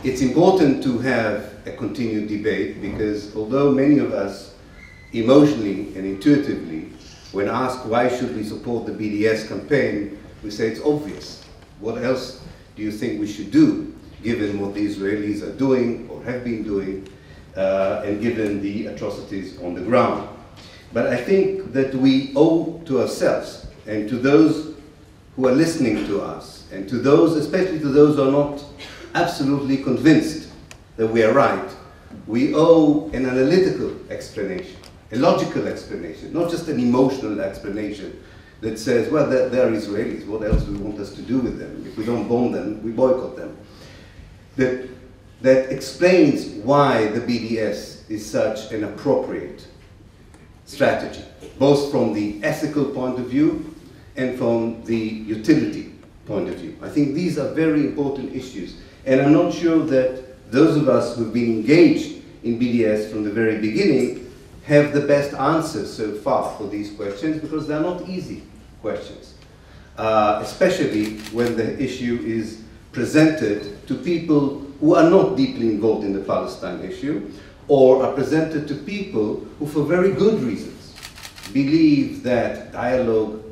It's important to have a continued debate because although many of us emotionally and intuitively, when asked why should we support the BDS campaign, we say it's obvious. What else do you think we should do, given what the Israelis are doing or have been doing, and given the atrocities on the ground? But I think that we owe to ourselves and to those who are listening to us, and to those, especially to those who are not absolutely convinced that we are right, we owe an analytical explanation, a logical explanation, not just an emotional explanation that says, well, they're Israelis, what else do you want us to do with them? If we don't bomb them, we boycott them. That explains why the BDS is such an appropriate strategy, both from the ethical point of view and from the utility point of view. I think these are very important issues, and I'm not sure that those of us who've been engaged in BDS from the very beginning have the best answers so far for these questions, because they're not easy questions, especially when the issue is presented to people who are not deeply involved in the Palestine issue, or are presented to people who, for very good reasons, believe that dialogue,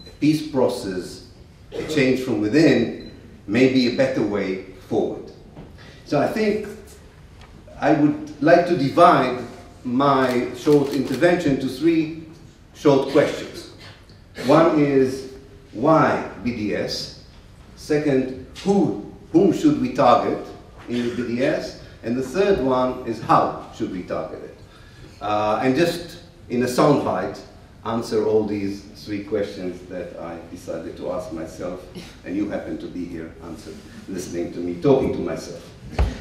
a peace process, a change from within may be a better way forward. So I think I would like to divide my short intervention to three short questions. One is, why BDS? Second, whom should we target in the BDS? And the third one is, how should we target it? And just in a soundbite, answer all these three questions that I decided to ask myself, and you happen to be here listening to me, talking to myself.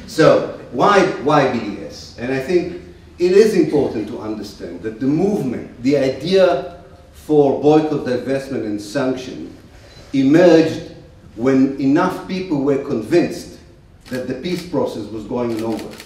So, why BDS? And I think it is important to understand that the movement, the idea for boycott, divestment, and sanction emerged when enough people were convinced that the peace process was going nowhere.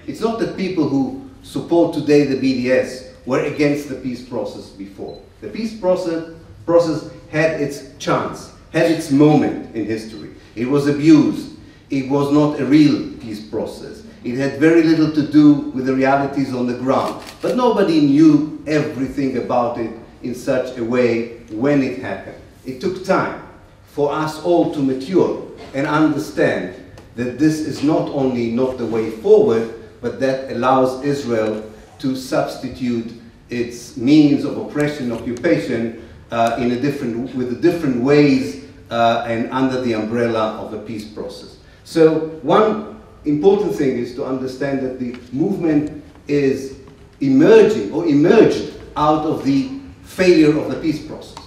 It's not that people who support today the BDS were against the peace process before. The peace process had its chance, had its moment in history. It was abused. It was not a real peace process. It had very little to do with the realities on the ground. But nobody knew everything about it in such a way when it happened. It took time for us all to mature and understand that this is not only not the way forward, but that allows Israel to substitute its means of oppression, occupation, with different ways and under the umbrella of a peace process. So one important thing is to understand that the movement is emerging or emerged out of the failure of the peace process.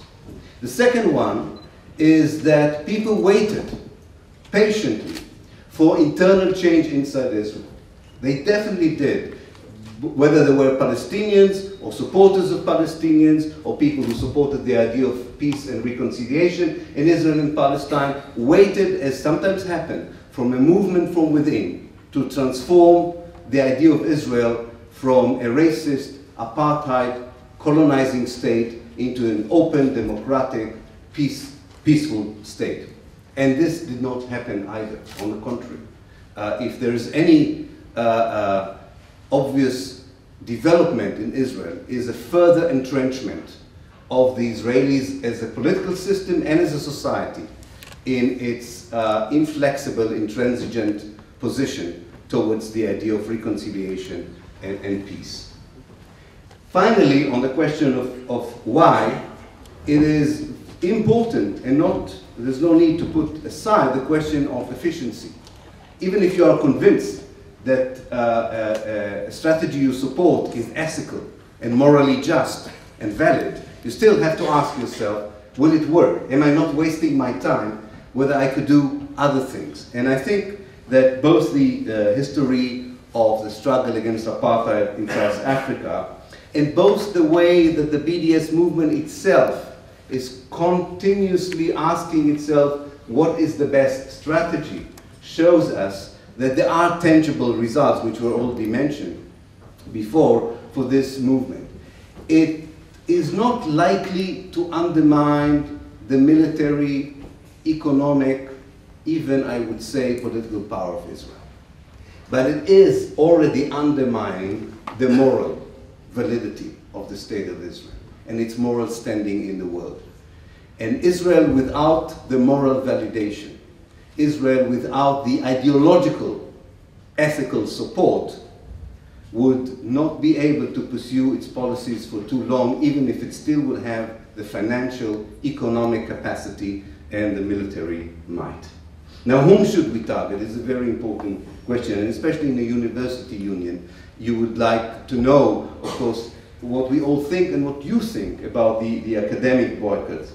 The second one is that people waited patiently for internal change inside Israel. They definitely did. Whether they were Palestinians or supporters of Palestinians or people who supported the idea of peace and reconciliation in Israel and Palestine, waited, as sometimes happened, from a movement from within to transform the idea of Israel from a racist, apartheid, colonizing state into an open, democratic, peaceful state. And this did not happen either, on the contrary. If there is any obvious development in Israel, is a further entrenchment of the Israelis as a political system and as a society in its inflexible, intransigent position towards the idea of reconciliation and peace. Finally, on the question of why, it is important and there's no need to put aside the question of efficiency. Even if you are convinced that a strategy you support is ethical and morally just and valid, you still have to ask yourself, will it work? Am I not wasting my time whether I could do other things? And I think that both the history of the struggle against apartheid in South Africa and both the way that the BDS movement itself is continuously asking itself what is the best strategy shows us that there are tangible results, which were already mentioned before, for this movement. It is not likely to undermine the military, economic, even I would say political power of Israel. but it is already undermining the moral validity of the State of Israel and its moral standing in the world. And Israel without the moral validation, Israel without the ideological, ethical support, would not be able to pursue its policies for too long, even if it still would have the financial, economic capacity and the military might. Now, whom should we target is a very important question, and especially in a university union, you would like to know, of course, what we all think and what you think about the academic boycotts.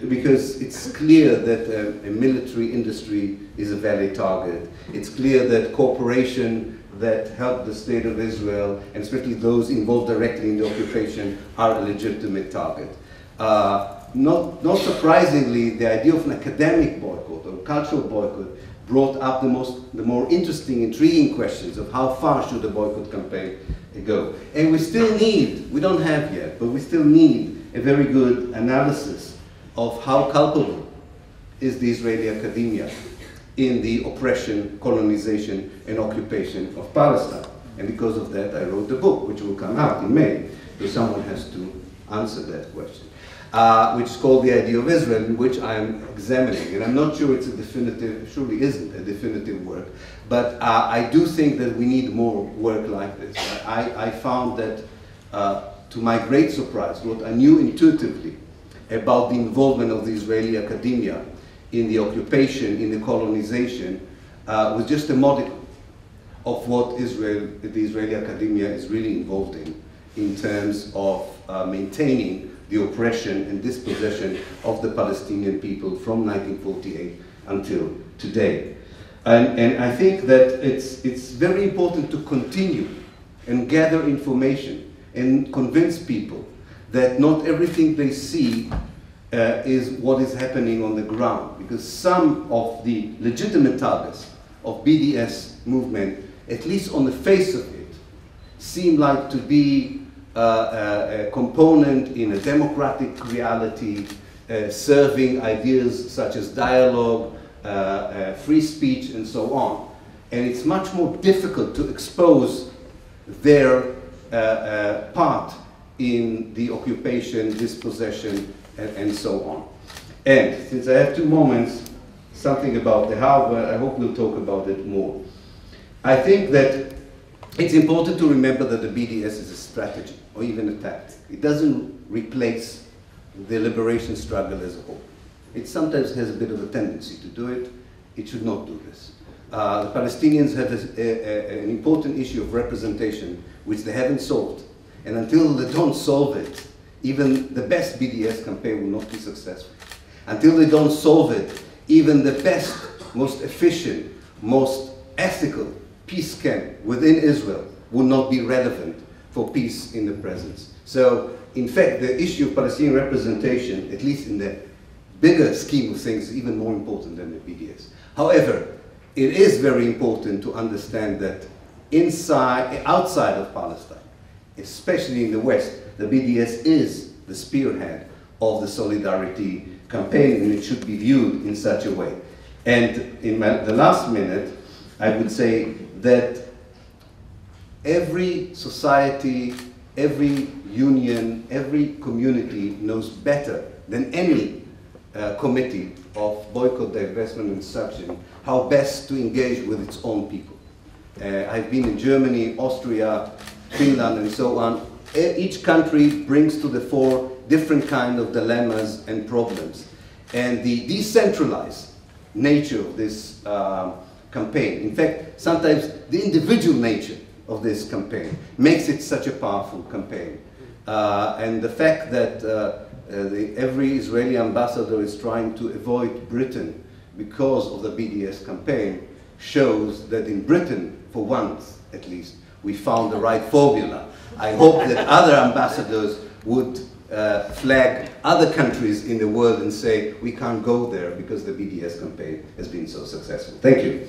Because it's clear that a military industry is a valid target. It's clear that corporations that help the State of Israel, and especially those involved directly in the occupation, are a legitimate target. Not surprisingly, the idea of an academic boycott or cultural boycott brought up the more interesting, intriguing questions of how far should the boycott campaign go. And we still need, we don't have yet, but we still need a very good analysis of how culpable is the Israeli academia in the oppression, colonization, and occupation of Palestine. And because of that, I wrote the book, which will come out in May, so someone has to answer that question, which is called The Idea of Israel, in which I'm examining. And I'm not sure it's a definitive, surely isn't a definitive work, but I do think that we need more work like this. I found that, to my great surprise, what I knew intuitively about the involvement of the Israeli academia in the occupation, in the colonization, was just a modicum of what the Israeli academia is really involved in terms of maintaining the oppression and dispossession of the Palestinian people from 1948 until today. And I think that it's very important to continue and gather information and convince people that not everything they see is what is happening on the ground, because some of the legitimate targets of BDS movement, at least on the face of it, seem like to be a component in a democratic reality, serving ideas such as dialogue, free speech, and so on. And it's much more difficult to expose their part in the occupation, dispossession, and so on. And since I have 2 moments, something about the how, but I hope we'll talk about it more. I think that it's important to remember that the BDS is a strategy, or even a tactic. It doesn't replace the liberation struggle as a whole. It sometimes has a bit of a tendency to do it. It should not do this. The Palestinians have an important issue of representation, which they haven't solved. And until they don't solve it, even the best BDS campaign will not be successful. Until they don't solve it, even the best, most efficient, most ethical peace camp within Israel will not be relevant for peace in the present. So, in fact, the issue of Palestinian representation, at least in the bigger scheme of things, is even more important than the BDS. However, it is very important to understand that outside of Palestine, especially in the West, the BDS is the spearhead of the solidarity campaign, and it should be viewed in such a way. And in the last minute, I would say that every society, every union, every community knows better than any committee of boycott, divestment, and suction how best to engage with its own people. I've been in Germany, Austria, Finland, and so on. Each country brings to the fore different kind of dilemmas and problems. And the decentralized nature of this campaign, in fact, sometimes the individual nature of this campaign makes it such a powerful campaign. And the fact that every Israeli ambassador is trying to avoid Britain because of the BDS campaign shows that in Britain, for once at least, we found the right formula. I hope that other ambassadors would flag other countries in the world and say, we can't go there because the BDS campaign has been so successful. Thank you.